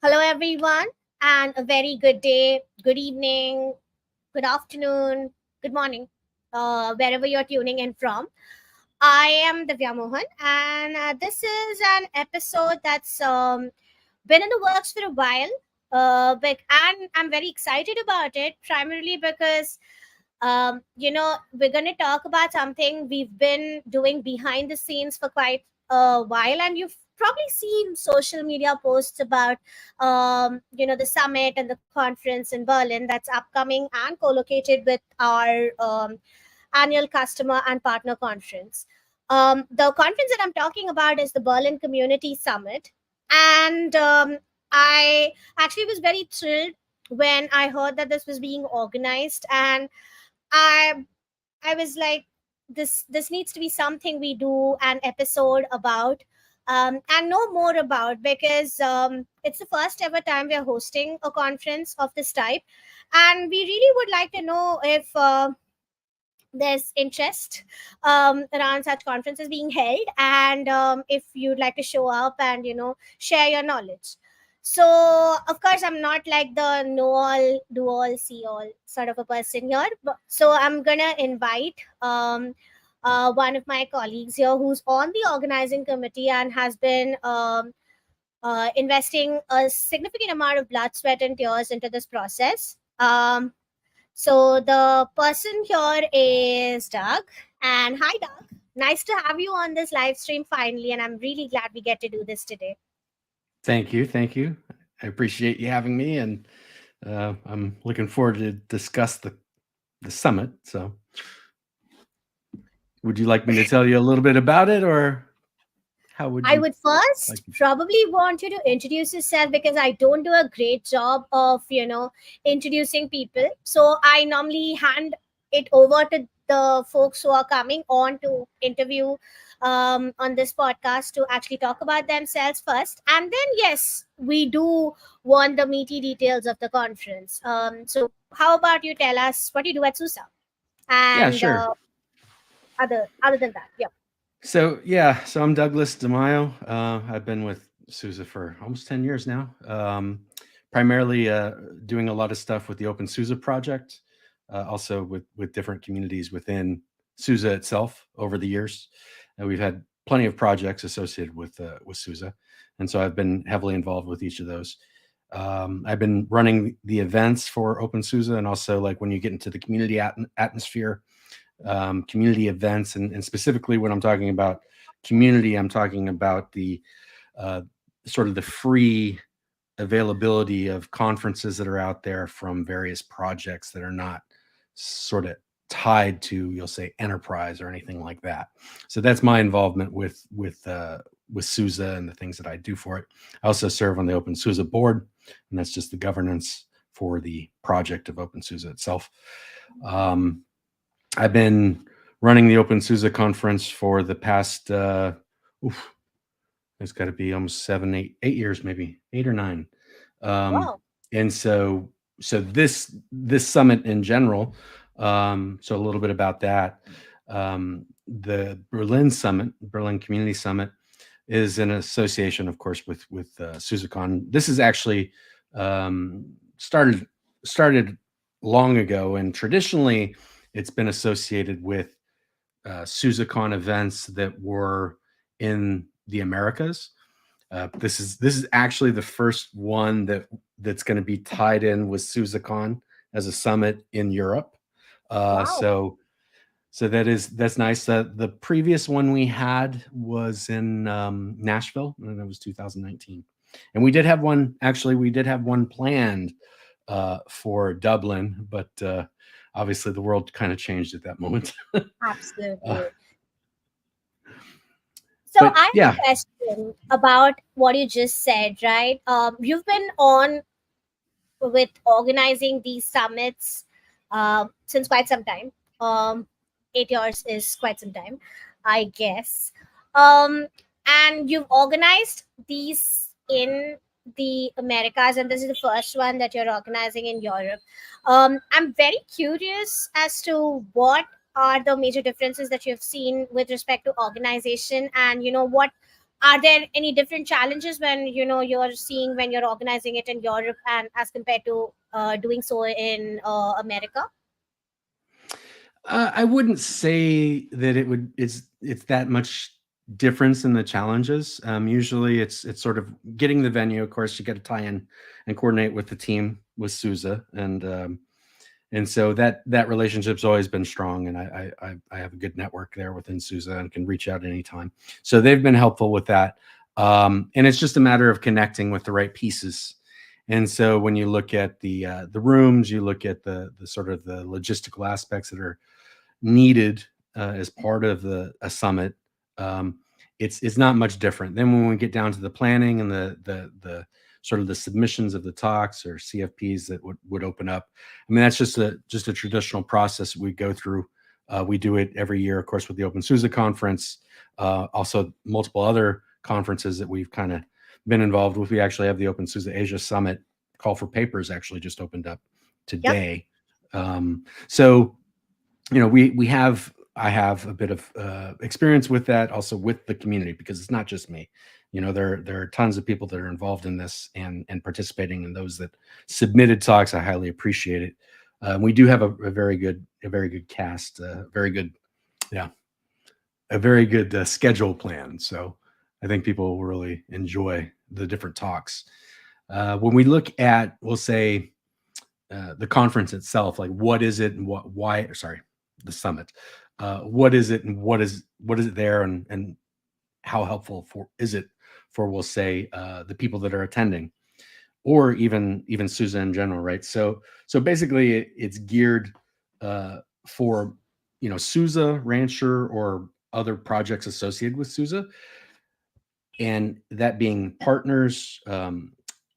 Hello, everyone, and a very good day, good evening, good afternoon, good morning, wherever you're tuning in from. I am Divya Mohan, and this is an episode that's been in the works for a while. And I'm very excited about it, primarily because we're going to talk about something we've been doing behind the scenes for quite a while, and you've probably seen social media posts about, the summit and the conference in Berlin that's upcoming and co-located with our annual customer and partner conference. The conference that I'm talking about is the Berlin Community Summit, and I actually was very thrilled when I heard that this was being organized, and I I was like, this needs to be something we do an episode about, and know more about, because it's the first ever time we are hosting a conference of this type, and we really would like to know if there's interest around such conferences being held, and if you'd like to show up and share your knowledge. So of course I'm not like the know all do all see all sort of a person here, so I'm gonna invite one of my colleagues here who's on the organizing committee and has been investing a significant amount of blood, sweat, and tears into this process. So the person here is Doug. And hi, Doug. Nice to have you on this live stream finally. And I'm really glad we get to do this today. Thank you. Thank you. I appreciate you having me, and I'm looking forward to discuss the summit. So, would you like me to tell you a little bit about it, or how would I you would first like me? probably want you to introduce yourself, because I don't do a great job of, introducing people. So I normally hand it over to the folks who are coming on to interview on this podcast to actually talk about themselves first. And then, yes, we do want the meaty details of the conference. So, how about you tell us what you do at SUSA? Yeah, And sure. other than that, yeah. So I'm Douglas De Maio. I've been with SUSE for almost 10 years now. Primarily doing a lot of stuff with the Open SUSE project, also with different communities within SUSE itself over the years. And we've had plenty of projects associated with SUSE, and so I've been heavily involved with each of those. I've been running the events for Open SUSE, and also like when you get into the community atmosphere, community events, and specifically when I'm talking about community, I'm talking about the uh, sort of the free availability of conferences that are out there from various projects that are not sort of tied to, you'll say, enterprise or anything like that. So that's my involvement with SUSE and the things that I do for it. I also serve on the Open SUSE board, and that's just the governance for the project of Open SUSE itself. Um, I've been running the Open SUSE conference for the past, it's got to be almost 8 years, maybe 8 or 9. Um, Wow. and so this summit in general, so a little bit about that. The Berlin Community Summit, is an association, of course, with SUSECON. This is actually started long ago, and traditionally it's been associated with SUSECON events that were in the Americas. This is actually the first one that's going to be tied in with SUSECON as a summit in Europe. Uh, Wow. so so that's nice. The previous one we had was in Nashville, and it was 2019. And we did have one. Actually, we did have one planned for Dublin, but obviously the world kind of changed at that moment. uh, Absolutely. So but I have yeah, a question about what you just said, right? You've been on with organizing these summits since quite some time. 8 years is quite some time, I guess. Um, and you've organized these in the Americas, and this is the first one that you're organizing in Europe. I'm very curious as to what are the major differences that you've seen with respect to organization, and what Are there any different challenges when you're seeing when you're organizing it in Europe and as compared to doing so in America? I wouldn't say that it's that much difference in the challenges. Usually, it's sort of getting the venue. Of course, you got to tie in and coordinate with the team with Sousa, and so that relationship's always been strong, and I have a good network there within Sousa and can reach out anytime. So they've been helpful with that, and it's just a matter of connecting with the right pieces. And so when you look at the rooms, you look at the sort of the logistical aspects that are needed as part of a summit. Um, it's not much different. Then when we get down to the planning and the sort of the submissions of the talks or CFPs that would open up. I mean, that's just a traditional process we go through. We do it every year, of course, with the Open SUSE conference. Also, multiple other conferences that we've kind of been involved with. We actually have the Open SUSE Asia Summit call for papers actually just opened up Yep. today. So we have I have a bit of experience with that, also with the community, because it's not just me. There are tons of people that are involved in this and participating, and those that submitted talks, I highly appreciate it. We do have a very good cast, very good, yeah, a very good schedule plan. So I think people will really enjoy the different talks. When we look at, we'll say, the conference itself, like what is it and why, sorry, the summit, what is it and what is it there, and how helpful is it for, we'll say, the people that are attending, or even SUSE in general, right? So basically it's geared for SUSE, Rancher, or other projects associated with SUSE, and that being partners,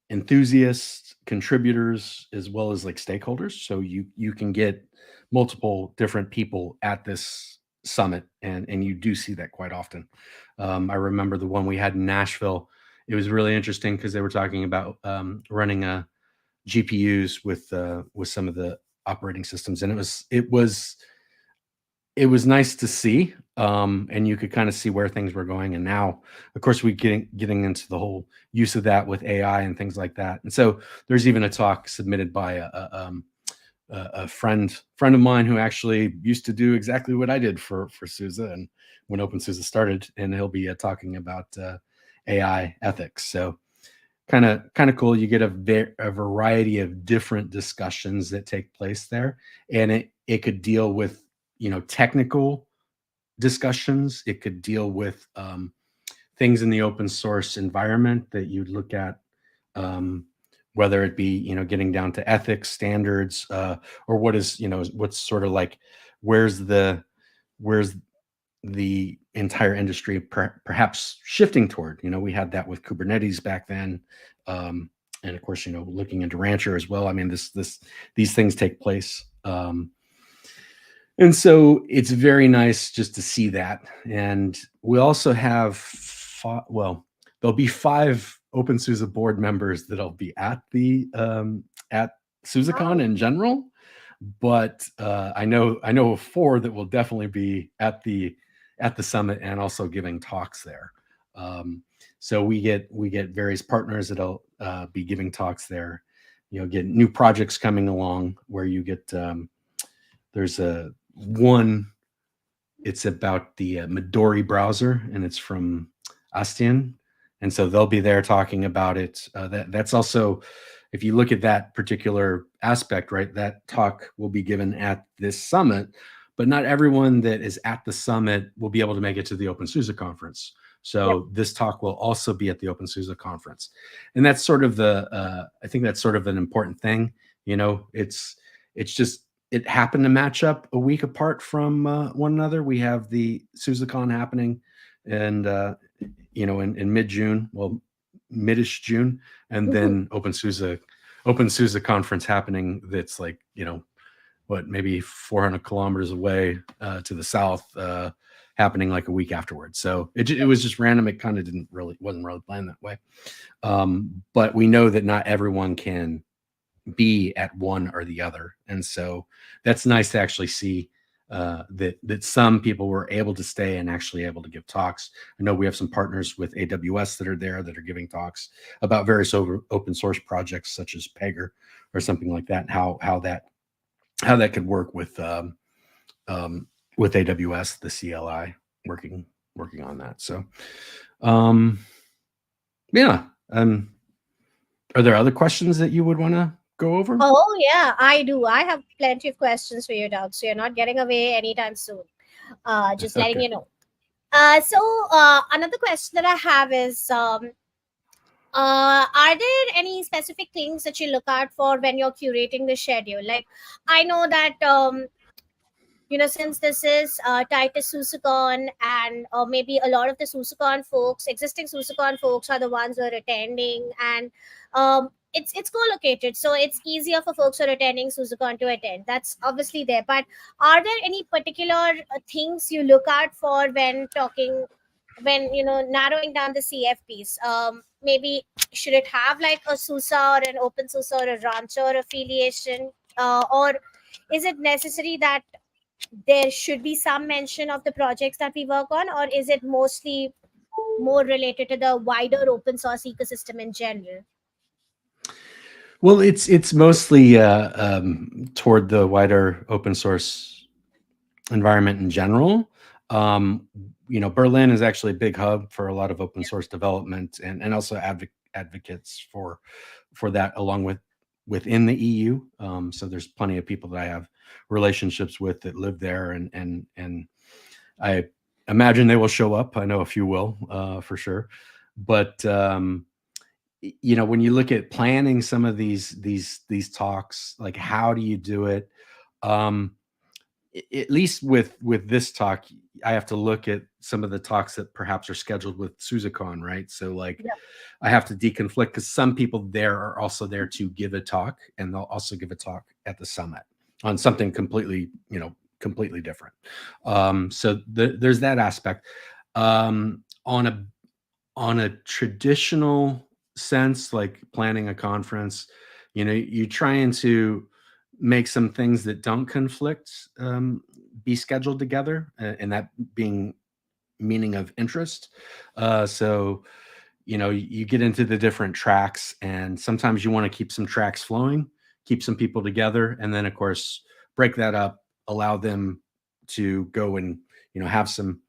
enthusiasts, contributors, as well as like stakeholders. So you can get multiple different people at this summit, and you do see that quite often. I remember the one we had in Nashville. It was really interesting because they were talking about running GPUs with some of the operating systems, and it was nice to see, and you could kind of see where things were going. And now, of course, we getting into the whole use of that with AI and things like that. And so there's even a talk submitted by a friend of mine who actually used to do exactly what I did for SUSE, and when OpenSUSE started, and he'll be talking about AI ethics. So kind of cool. You get a variety of different discussions that take place there, and it could deal with technical discussions. It could deal with things in the open source environment that you'd look at, um, whether it be getting down to ethics standards, or what's sort of like where's the entire industry perhaps shifting toward. We had that with Kubernetes back then, and of course looking into Rancher as well. I mean, these things take place. And so it's very nice just to see that. And we also have, well, there'll be 5 OpenSUSE board members that'll be at SUSECON Wow. in general, but I know of 4 that will definitely be at the summit and also giving talks there. So we get various partners that'll be giving talks there. Get new projects coming along where you get there's a one. It's about the Midori browser, and it's from Astian, and so they'll be there talking about it. That's also, if you look at that particular aspect, right, that talk will be given at this summit, but not everyone that is at the summit will be able to make it to the OpenSUSE conference. Yep. So this talk will also be at the OpenSUSE conference, and that's sort of I think that's sort of an important thing. It's just it happened to match up a week apart from one another. We have the SUSECON happening, and in mid-June, well, midish June, and Mhm. then OpenSUSE conference happening. That's like what, maybe 400 kilometers away to the south, happening like a week afterwards. So it was just random. It kind of wasn't really planned that way. But we know that not everyone can be at one or the other, and so that's nice to actually see. that some people were able to stay and actually able to give talks. I know we have some partners with AWS that are there that are giving talks about various open source projects such as Pegger or something like that, and how that could work with AWS, the CLI working on that. So, um, yeah. Are there other questions that you would want to go over? Oh, yeah, I do. I have plenty of questions for you, Doug. So you're not getting away anytime soon. Just letting Okay. you know. So another question that I have is, are there any specific things that you look out for when you're curating the schedule? Like, I know that since this is tied to SUSECON, and maybe a lot of the SUSECON folks, existing SUSECON folks, are the ones who are attending, and it's co-located, so it's easier for folks who are attending SUSECON to attend. That's obviously there, but are there any particular things you look out for when talking, when narrowing down the CFPs? Maybe should it have like a SUSA or an Open SUSA or a Rancher affiliation, or is it necessary that there should be some mention of the projects that we work on, or is it mostly more related to the wider open source ecosystem in general? Well, it's mostly toward the wider open source environment in general. Um, Berlin is actually a big hub for a lot of open source development, and also advocates for that, along with within the EU. So there's plenty of people that I have relationships with that live there, and I imagine they will show up. I know a few will, for sure. But when you look at planning some of these talks, like how do you do it? Um, at least with this talk, I have to look at some of the talks that perhaps are scheduled with SUSECON, right? So like, Yeah. I have to deconflict because some people there are also there to give a talk, and they'll also give a talk at the summit on something completely different. So there's that aspect. On a traditional sense, like planning a conference, you're trying to make some things that don't conflict be scheduled together, and that being meaning of interest. So you get into the different tracks, and sometimes you want to keep some tracks flowing, keep some people together, and then of course break that up, allow them to go and have some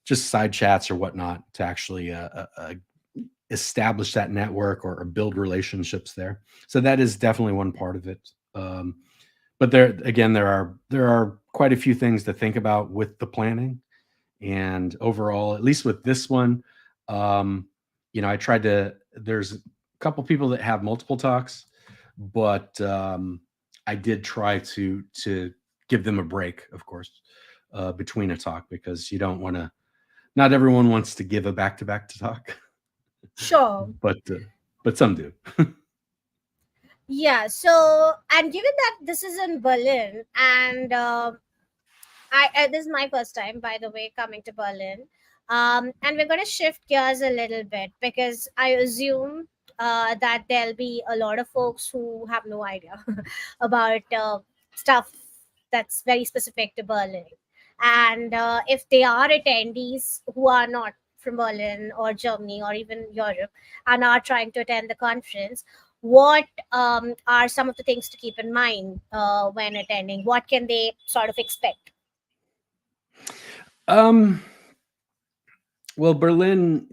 just side chats or whatnot to actually establish that network, or build relationships there. So that is definitely one part of it. But there again, there are quite a few things to think about with the planning. And overall, at least with this one, um, I tried to. There's a couple people that have multiple talks, but I did try to give them a break, of course, between a talk, because you don't want to. Not everyone wants to give a back-to-back talk, Sure. but some do. Yeah. So, and given that this is in Berlin, and this is my first time, by the way, coming to Berlin. And we're going to shift gears a little bit, because I assume that there'll be a lot of folks who have no idea about stuff that's very specific to Berlin. And if they are attendees who are not from Berlin or Germany or even Europe and are trying to attend the conference, what are some of the things to keep in mind when attending? What can they sort of expect? Um, well, Berlin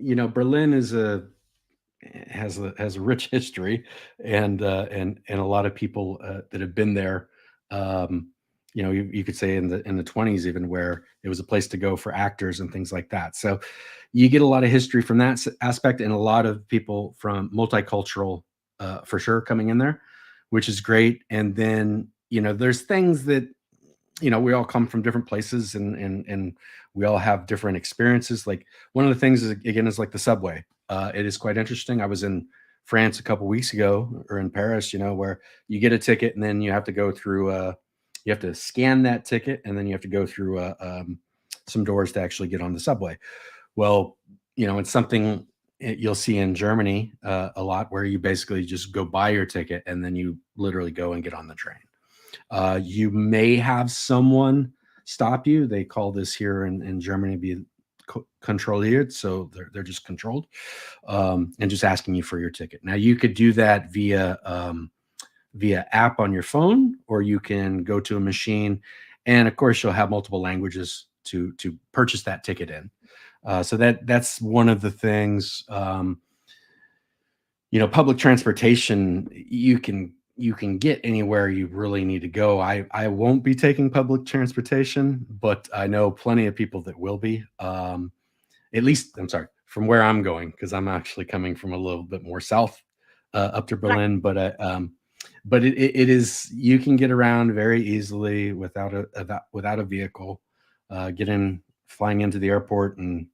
has a rich history, and a lot of people that have been there. Um, you could say in the 20s, even, where it was a place to go for actors and things like that. So you get a lot of history from that aspect, and a lot of people from multicultural, for sure, coming in there, which is great. And then there's things that we all come from different places, and we all have different experiences. Like, one of the things is, again, is like the subway. It is quite interesting. I was in France a couple weeks ago, or in Paris, where you get a ticket, and then you have to go through you have to scan that ticket, and then you have to go through some doors to actually get on the subway. Well, it's something you'll see in Germany a lot, where you basically just go buy your ticket, and then you literally go and get on the train. You may have someone stop you. They call this here in Germany be controlliert, so they're just controlled, and just asking you for your ticket. Now you could do that via app on your phone, or you can go to a machine, and of course you'll have multiple languages to purchase that ticket in. So that's one of the things. Public transportation, you can get anywhere you really need to go. I won't be taking public transportation, but I know plenty of people that will be. At least, I'm sorry, from where I'm going, because I'm actually coming from a little bit more south, up to Right. Berlin. But it is, you can get around very easily without a vehicle, getting flying into the airport, and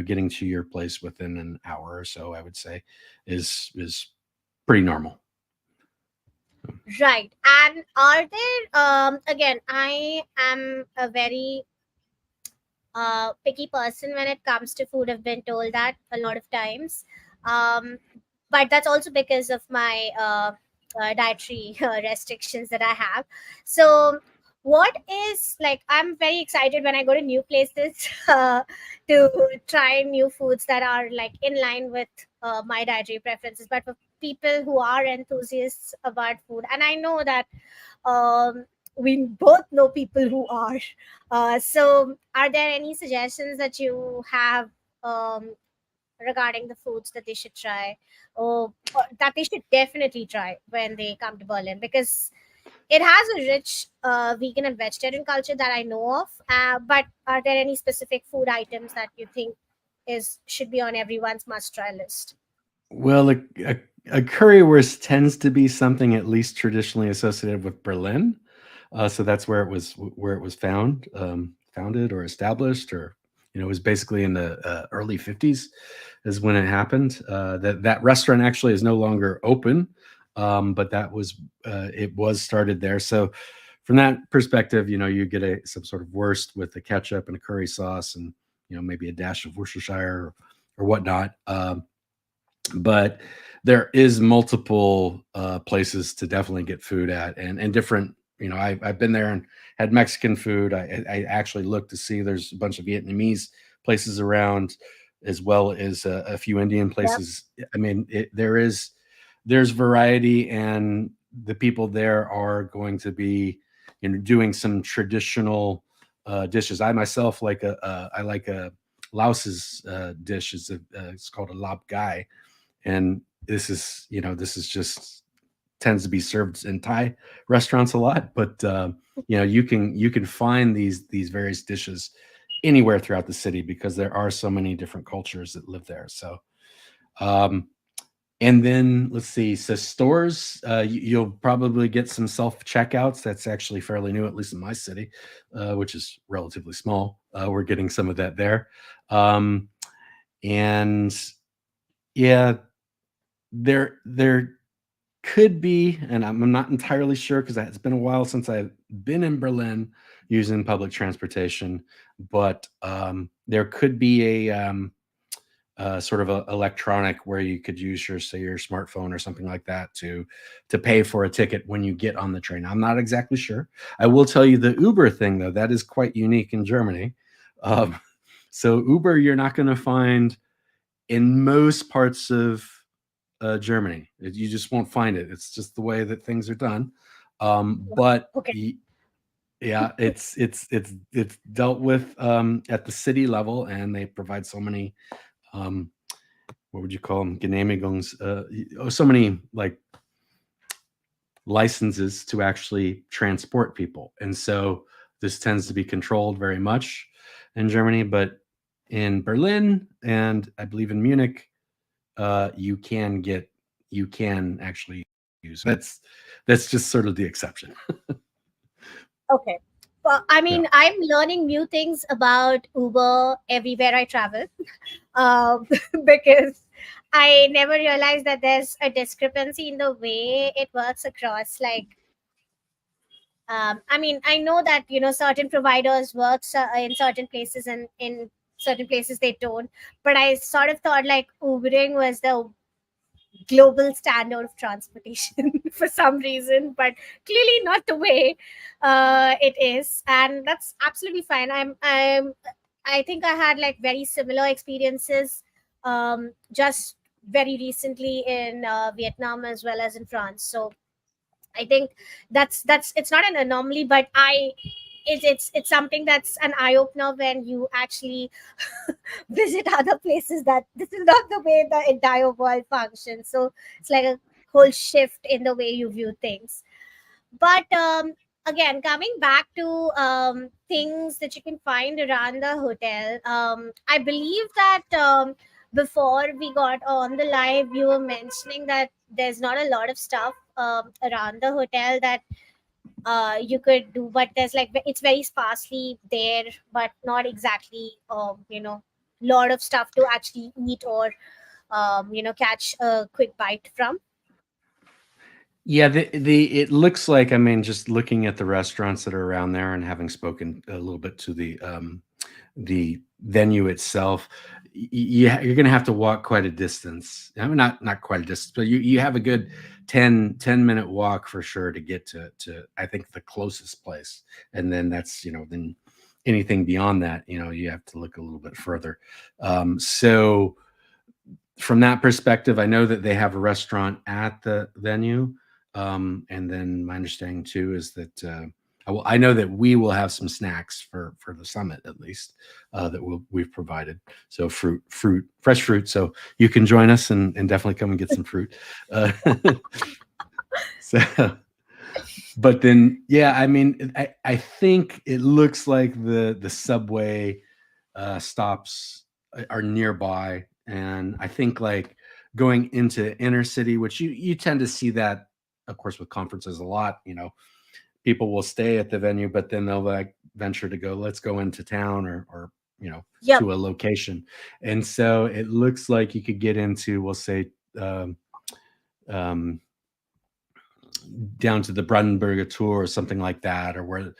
getting to your place within an hour or so, I would say, is pretty normal. Right. And are there, again, I am a very picky person when it comes to food. I've been told that a lot of times. Um, but that's also because of my dietary restrictions that I have. So, what is like, I'm very excited when I go to new places to try new foods that are like in line with my dietary preferences. But for people who are enthusiasts about food, and I know that um, we both know people who are. So, are there any suggestions that you have um, regarding the foods that they should try, or that they should definitely try when they come to Berlin? Because it has a rich vegan and vegetarian culture that I know of. But are there any specific food items that you think is should be on everyone's must-try list? Well, a currywurst tends to be something at least traditionally associated with Berlin. So that's where it was founded or established, or it was basically in the early '50s is when it happened. That restaurant actually is no longer open, but it was started there. So from that perspective, you get some sort of wurst with the ketchup and a curry sauce, and maybe a dash of Worcestershire or whatnot. But there is multiple places to definitely get food at, and different. I've been there and had Mexican food. I actually looked to see there's a bunch of Vietnamese places around, as well as a few Indian Yep. places. I mean, there's variety, and the people there are going to be doing some traditional dishes. I myself I like a Laos's dish. It's called a lap gai, and this is just tends to be served in Thai restaurants a lot. But you can find these various dishes anywhere throughout the city, because there are so many different cultures that live there. So, um, and then let's see. So stores, you'll probably get some self checkouts. That's actually fairly new, at least in my city, which is relatively small. We're getting some of that there, and yeah, there could be, and I'm not entirely sure because it's been a while since I've been in Berlin using public transportation, but there could be sort of a electronic where you could use your smartphone or something like that to pay for a ticket when you get on the train. I'm not exactly sure. I will tell you the Uber thing though, that is quite unique in Germany. Um, so Uber, you're not going to find in most parts of Germany. You just won't find it. It's just the way that things are done. But Okay. yeah, it's dealt with at the city level, and they provide so many, um, what would you call them? Genehmigungs. So many like licenses to actually transport people, and so this tends to be controlled very much in Germany. But in Berlin, and I believe in Munich, you can actually use. That's just sort of the exception. Okay. Well, I Yeah. mean, I'm learning new things about Uber everywhere I travel, um, because I never realized that there's a discrepancy in the way it works across. Like, I mean, I know that certain providers works in certain places, and in certain places they don't. But I sort of thought like Ubering was the global standard of transportation for some reason, but clearly not the way it is, and that's absolutely fine. I think I had like very similar experiences, just very recently in Vietnam as well as in France. So I think that's it's not an anomaly, but it's something that's an eye opener when you actually visit other places, that this is not the way the entire world functions. So it's like a whole shift in the way you view things. But again, coming back to things that you can find around the hotel, I believe that before we got on the live, you were mentioning that there's not a lot of stuff around the hotel that you could do, but there's like it's very sparsely there, but not exactly lot of stuff to actually eat or catch a quick bite from. Yeah, the it looks like, I mean, just looking at the restaurants that are around there and having spoken a little bit to the venue itself, yeah, you're gonna have to walk quite a distance. I mean, not quite a distance, but you have a good 10 minute walk for sure to get to I think the closest place, and then that's then anything beyond that, you have to look a little bit further. So from that perspective, I know that they have a restaurant at the venue. And then my understanding too is that I know that we will have some snacks for the summit at least, that we've provided. So fresh fruit. So you can join us and definitely come and get some fruit. Uh, so, but then yeah, I mean, I think it looks like the subway stops are nearby, and I think like going into inner city, which you tend to see that, of course, with conferences a lot. People will stay at the venue, but then they'll like venture to go, let's go into town, or Yep. to a location. And so it looks like you could get into, we'll say, um, um, down to the Brandenburger Tour or something like that, or where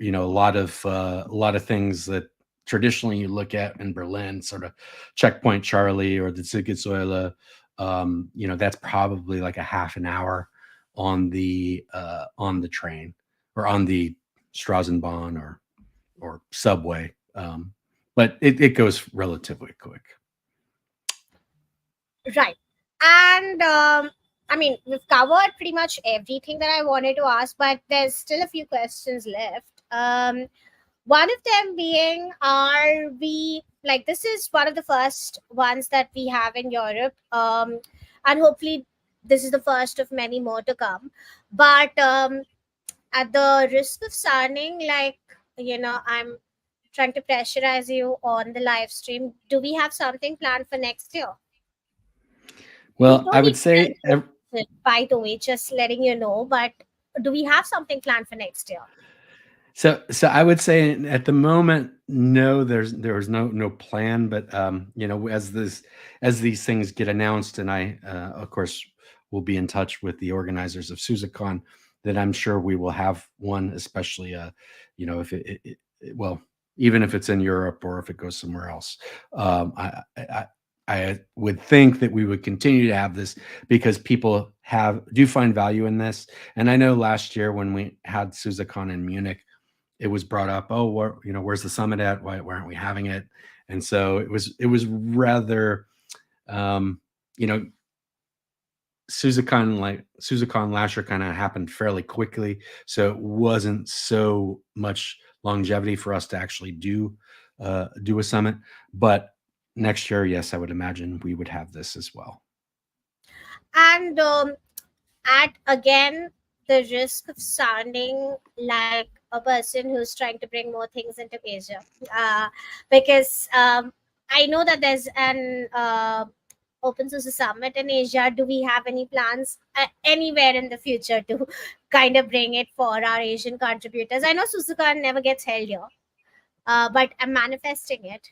a lot of things that traditionally you look at in Berlin, sort of Checkpoint Charlie or the Ziegelsäule. That's probably like a half an hour on the train, or on the Straßenbahn, or subway. But it goes relatively quick. Right. And I mean, we've covered pretty much everything that I wanted to ask, but there's still a few questions left. One of them being, are we like, this is one of the first ones that we have in Europe, and hopefully this is the first of many more to come. But at the risk of sounding like, I'm trying to pressurize you on the live stream, do we have something planned for next year? You Well, don't I need would to tell say me, by the way, just letting you know. But do we have something planned for next year? so I would say at the moment, no, there was no plan, but as these things get announced, and I of course will be in touch with the organizers of SUSECON, that I'm sure we will have one, especially if well, even if it's in Europe or if it goes somewhere else. I would think that we would continue to have this because people do find value in this. And I know last year when we had SUSECON in Munich, it was brought up, oh, where's the summit at? Why aren't we having it? And so it was rather, um, you know, SUSECON last year kind of happened fairly quickly, so it wasn't so much longevity for us to actually do a summit. But next year, yes, I would imagine we would have this as well. And at again the risk of sounding like a person who's trying to bring more things into Asia, uh, because I know that there's an Open Source Summit in Asia. Do we have any plans anywhere in the future to kind of bring it for our Asian contributors? I know Suzuka never gets held here, but I'm manifesting it.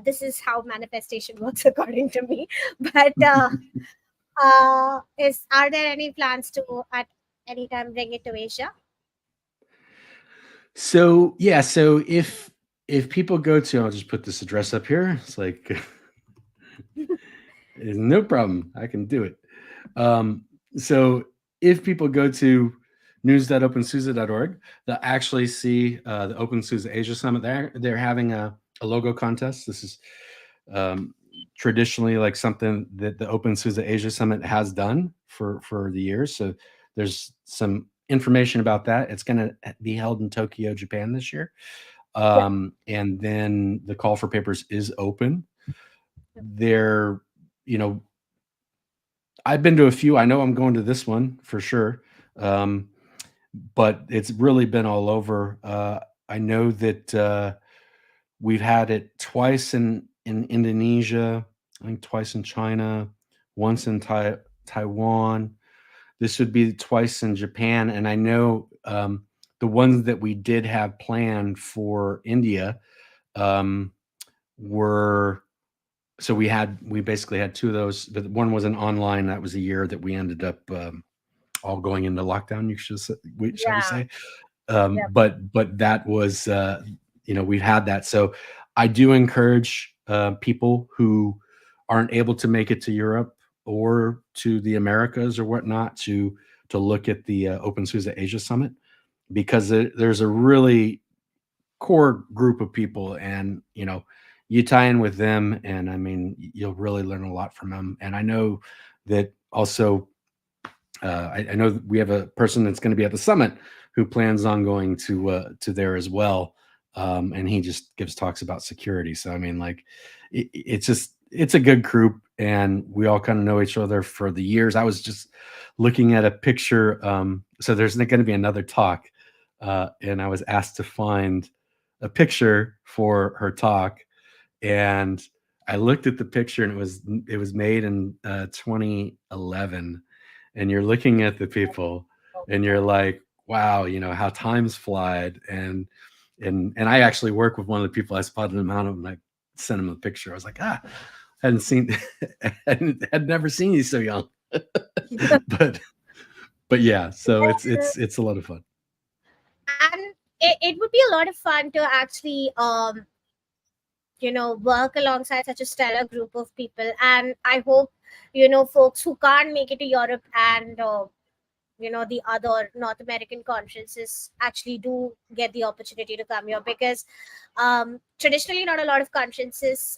This is how manifestation works, according to me. But is are there any plans to at any time bring it to Asia? So yeah, so if people go to, I'll just put this address up here. It's like, no problem, I can do it. Um, so if people go to news.opensusa.org, they'll actually see the OpenSUSE Asia Summit. They're having a logo contest. This is um, traditionally like something that the OpenSUSE Asia Summit has done for the years. So there's some information about that. It's going to be held in Tokyo, Japan this year. Yeah. And then the call for papers is open. There, you know, I've been to a few. I know I'm going to this one for sure. Um, but it's really been all over. I know that we've had it twice in Indonesia, I think twice in China, once in Taiwan. This would be twice in Japan, and I know the ones that we did have planned for India um, were so we basically had two of those. But one was an online. That was a year that we ended up all going into lockdown. Shall we Yeah. say? Yeah. But that was we've had that. So I do encourage people who aren't able to make it to Europe or to the Americas or whatnot to look at the OpenSUSE Asia Summit because there's a really core group of people, and you tie in with them, and I mean you'll really learn a lot from them. And I know that also I know we have a person that's going to be at the summit who plans on going to there as well, and he just gives talks about security. So I mean, like, it's a good group, and we all kind of know each other for the years. I was just looking at a picture. So there's going to be another talk, and I was asked to find a picture for her talk, and I looked at the picture, and it was made in 2011, and you're looking at the people, Oh my and you're God. like, wow, how times flied, and I actually work with one of the people. I spotted him out, and I sent him a picture. I was like, hadn't seen, had never seen you so young, but yeah, so it's a lot of fun. And it would be a lot of fun to actually work alongside such a stellar group of people. And I hope folks who can't make it to Europe and the other North American conferences actually do get the opportunity to come here, because traditionally not a lot of conferences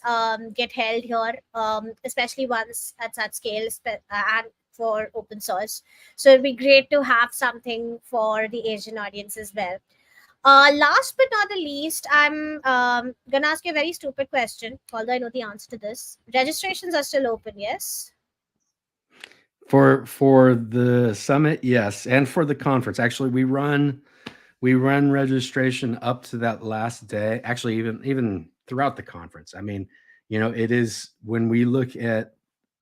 get held here, especially ones at such scale, and for open source. So it'd be great to have something for the Asian audience as well. Last but not the least, I'm gonna ask you a very stupid question, although I know the answer to this. Registrations are still open, yes? For the summit, yes, and for the conference. Actually, we run registration up to that last day. Actually, even throughout the conference. I mean, it is when we look at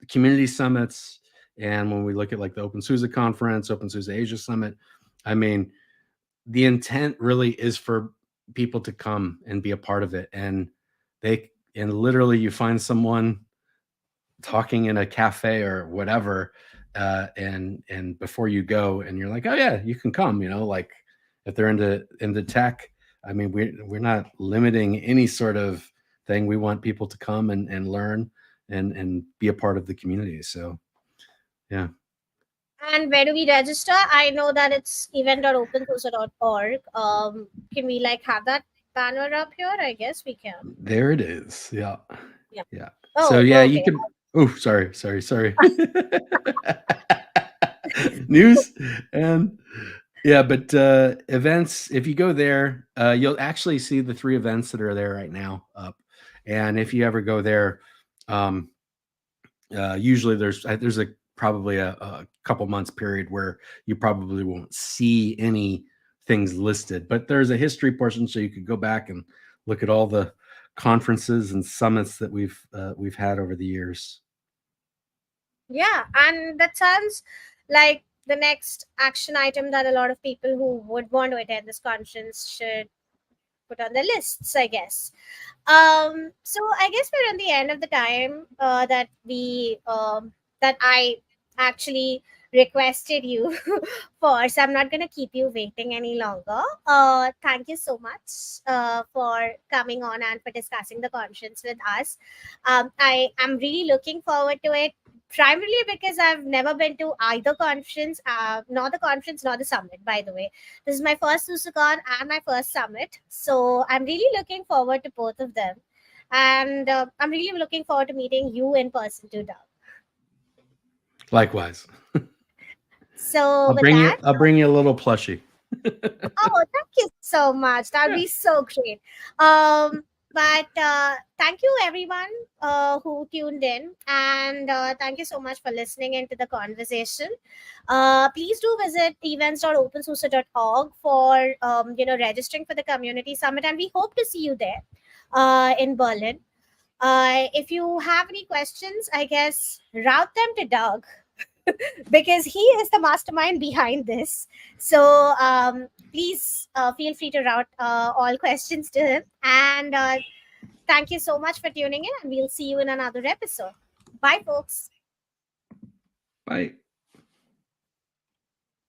community summits and when we look at like the OpenSUSE conference, OpenSUSE Asia Summit. I mean, the intent really is for people to come and be a part of it, and literally you find someone talking in a cafe or whatever, and before you go, and you're like, oh yeah, you can come, like if they're into tech. I mean, we're not limiting any sort of thing. We want people to come and learn and be a part of the community. So yeah. And where do we register? I know that it's event.opensource.org. Can we like have that banner up here? I guess we can. There it is. Yeah. Yeah. Yeah. So Oh, yeah, you okay. could. Oh, sorry. News and yeah, but events. If you go there, you'll actually see the three events that are there right now up. And if you ever go there, um, usually there's a probably a couple months period where you probably won't see any things listed, but there's a history portion, so you could go back and look at all the conferences and summits that we've had over the years. Yeah, and that sounds like the next action item that a lot of people who would want to attend this conference should put on their lists, I guess. So I guess we're at the end of the time that I actually requested you for. So I'm not gonna keep you waiting any longer. Thank you so much for coming on and for discussing the conference with us. I am really looking forward to it. primarily because I've never been to either conference, nor the conference nor the summit. By the way, this is my first SUSECON and my first summit, so I'm really looking forward to both of them, and I'm really looking forward to meeting you in person too, Doug. Likewise. So with that, I'll bring you a little plushie. oh, thank you so much. That would be so great. Um, but thank you everyone who tuned in, and thank you so much for listening into the conversation. Please do visit events.opensuse.org for registering for the community summit, and we hope to see you there in Berlin. If you have any questions, I guess route them to Doug because he is the mastermind behind this. So please feel free to route all questions to him. And thank you so much for tuning in, and we'll see you in another episode. Bye, folks. Bye.